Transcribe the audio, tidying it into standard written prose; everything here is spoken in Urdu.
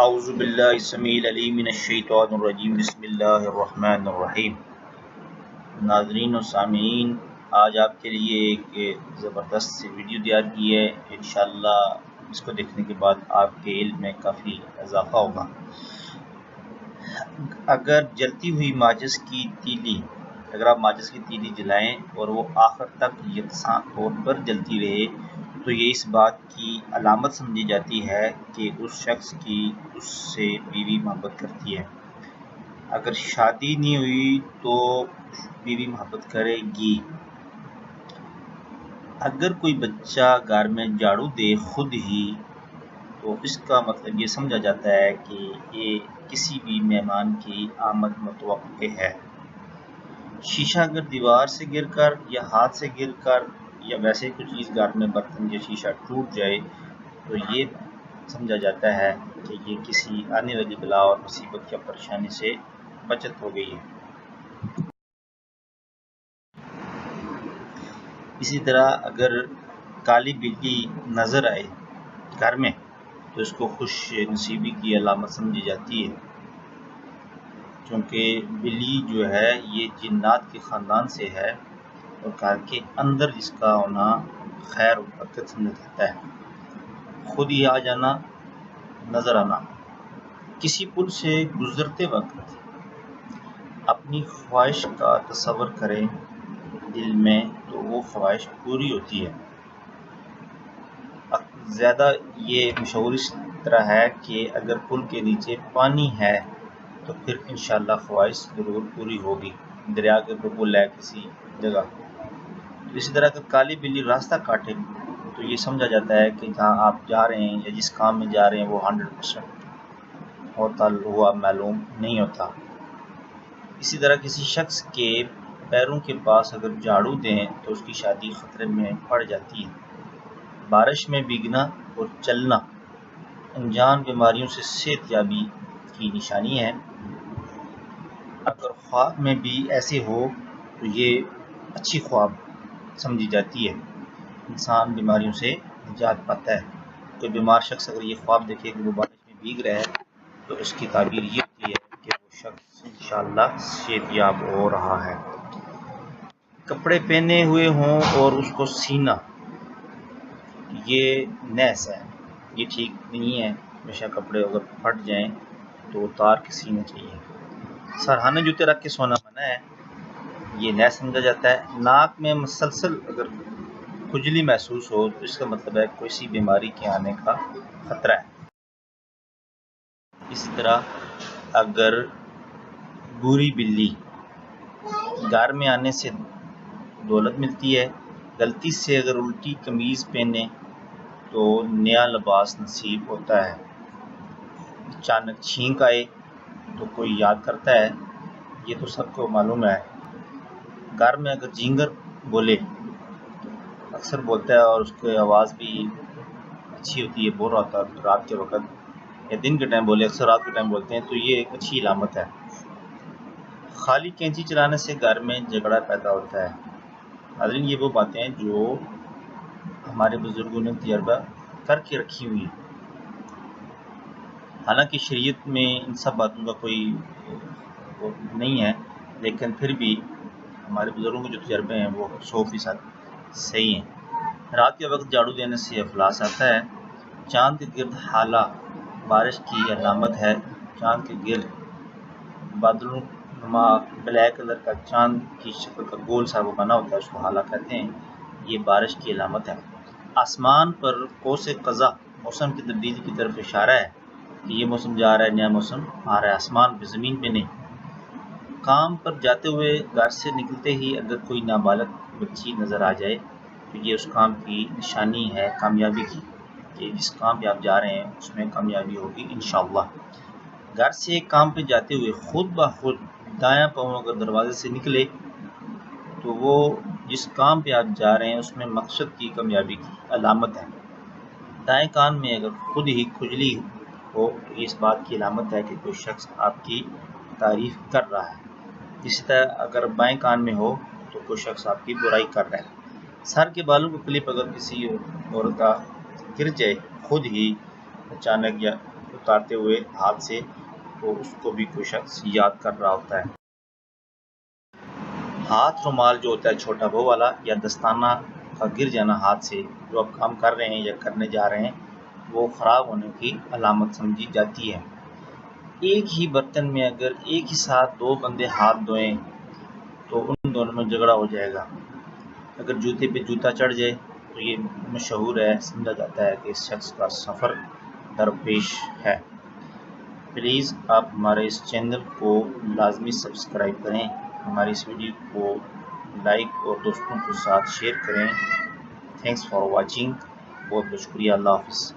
اعوذ باللہ السمیع العلیم من الشیطان الرجیم بسم اللہ الرحمن الرحیم۔ ناظرین و سامعین، آج آپ کے لیے ایک زبردست سی ویڈیو تیار کی ہے۔ انشاءاللہ اس کو دیکھنے کے بعد آپ کے علم میں کافی اضافہ ہوگا۔ اگر جلتی ہوئی ماچس کی تیلی اگر آپ ماچس کی تیلی جلائیں اور وہ آخر تک یکساں طور پر جلتی رہے تو یہ اس بات کی علامت سمجھی جاتی ہے کہ اس شخص کی اس سے بیوی محبت کرتی ہے۔ اگر شادی نہیں ہوئی تو بیوی محبت کرے گی۔ اگر کوئی بچہ گھر میں جھاڑو دے خود ہی تو اس کا مطلب یہ سمجھا جاتا ہے کہ یہ کسی بھی مہمان کی آمد متوقع ہے۔ شیشہ اگر دیوار سے گر کر یا ہاتھ سے گر کر یا ویسے کوئی چیز گھر میں برتن یا شیشہ ٹوٹ جائے تو یہ سمجھا جاتا ہے کہ یہ کسی آنے والی بلا اور مصیبت یا پریشانی سے بچت ہو گئی ہے۔ اسی طرح اگر کالی بلی نظر آئے گھر میں تو اس کو خوش نصیبی کی علامت سمجھی جاتی ہے، کیونکہ بلی جو ہے یہ جنات کے خاندان سے ہے اور گھر کے اندر اس کا ہونا خیر و برکت سمجھا جاتا ہے۔ خود ہی آ جانا، نظر آنا۔ کسی پل سے گزرتے وقت اپنی خواہش کا تصور کریں دل میں تو وہ خواہش پوری ہوتی ہے۔ زیادہ یہ مشہور اس طرح ہے کہ اگر پل کے نیچے پانی ہے تو پھر انشاءاللہ خواہش ضرور پوری ہوگی۔ دریا کے اوپر پل ہے کسی جگہ، اسی طرح اگر کالی بلی راستہ کاٹے تو یہ سمجھا جاتا ہے کہ جہاں آپ جا رہے ہیں یا جس کام میں جا رہے ہیں وہ 100% ہوتا ہوا معلوم نہیں ہوتا۔ اسی طرح کسی شخص کے پیروں کے پاس اگر جھاڑو دیں تو اس کی شادی خطرے میں پڑ جاتی ہے۔ بارش میں بھیگنا اور چلنا انجان بیماریوں سے صحت یابی کی نشانی ہے۔ اگر خواب میں بھی ایسے ہو تو یہ اچھی خواب سمجھی جاتی ہے، انسان بیماریوں سے نجات پاتا ہے۔ کوئی بیمار شخص اگر یہ خواب دیکھے کہ وہ بارش میں بھیگ رہا ہے تو اس کی تعبیر یہ ہوتی ہے کہ وہ شخص انشاءاللہ صحت یاب ہو رہا ہے۔ کپڑے پہنے ہوئے ہوں اور اس کو سینا، یہ نحس ہے، یہ ٹھیک نہیں ہے۔ ہمیشہ کپڑے اگر پھٹ جائیں تو اتار کے سینے چاہیے۔ سرہانے جوتے رکھ کے سونا منع ہے، یہ نحس سمجھا جاتا ہے۔ ناک میں مسلسل اگر کھجلی محسوس ہو تو اس کا مطلب ہے کسی بیماری کے آنے کا خطرہ ہے۔ اسی طرح اگر بری بلی گھر میں آنے سے دولت ملتی ہے۔ غلطی سے اگر الٹی قمیض پہنے تو نیا لباس نصیب ہوتا ہے۔ اچانک چھینک آئے تو کوئی یاد کرتا ہے، یہ تو سب کو معلوم ہے۔ گھر میں اگر جینگر بولے، اکثر بولتا ہے اور اس کی آواز بھی اچھی ہوتی ہے، بول رہا ہوتا ہے رات کے وقت یا دن کے ٹائم بولے، اکثر رات کے ٹائم بولتے ہیں تو یہ ایک اچھی علامت ہے۔ خالی کینچی چلانے سے گھر میں جھگڑا پیدا ہوتا ہے۔ ناظرین، یہ وہ باتیں ہیں جو ہمارے بزرگوں نے تجربہ کر کے رکھی ہوئی ہیں۔ حالانکہ شریعت میں ان سب باتوں کا کوئی نہیں ہے، لیکن پھر بھی ہمارے بزرگوں کے جو تجربے ہیں وہ 100% صحیح ہیں۔ رات کے وقت جھاڑو دینے سے افلاس آتا ہے۔ چاند کے گرد حالہ بارش کی علامت ہے۔ چاند کے گرد بادلوں نما بلیک کلر کا چاند کی شکل کا گول سا وہ بنا ہوتا ہے، اس کو حالہ کہتے ہیں، یہ بارش کی علامت ہے۔ آسمان پر قوس قزح موسم کی تبدیلی کی طرف اشارہ ہے کہ یہ موسم جا رہا ہے، نیا موسم آ رہا ہے، آسمان پہ، زمین پہ نہیں۔ کام پر جاتے ہوئے گھر سے نکلتے ہی اگر کوئی نابالغ بچی نظر آ جائے تو یہ اس کام کی نشانی ہے کامیابی کی، کہ جس کام پہ آپ جا رہے ہیں اس میں کامیابی ہوگی انشاءاللہ۔ گھر سے کام پہ جاتے ہوئے خود بخود دایاں پاؤں اگر دروازے سے نکلے تو وہ جس کام پہ آپ جا رہے ہیں اس میں مقصد کی کامیابی کی علامت ہے۔ دائیں کان میں اگر خود ہی کھجلی ہو تو یہ اس بات کی علامت ہے کہ کوئی شخص آپ کی تعریف کر رہا ہے۔ اسی طرح اگر بائیں کان میں ہو تو کوئی شخص آپ کی برائی کر رہا ہے۔ سر کے بالوں کا کلپ اگر کسی عورت کا گر جائے خود ہی اچانک یا اتارتے ہوئے ہاتھ سے، تو اس کو بھی کوئی شخص یاد کر رہا ہوتا ہے۔ ہاتھ رومال جو ہوتا ہے چھوٹا وہ والا، یا دستانہ کا گر جانا ہاتھ سے جو آپ کام کر رہے ہیں یا کرنے جا رہے ہیں، وہ خراب ہونے کی علامت سمجھی جاتی ہے۔ ایک ہی برتن میں اگر ایک ہی ساتھ دو بندے ہاتھ دھوئیں تو ان دونوں میں جھگڑا ہو جائے گا۔ اگر جوتے پہ جوتا چڑھ جائے تو یہ مشہور ہے، سمجھا جاتا ہے کہ اس شخص کا سفر درپیش ہے۔ پلیز آپ ہمارے اس چینل کو لازمی سبسکرائب کریں، ہماری اس ویڈیو کو لائک اور دوستوں کے ساتھ شیئر کریں۔ تھینکس فار واچنگ، بہت بہت شکریہ، اللہ حافظ۔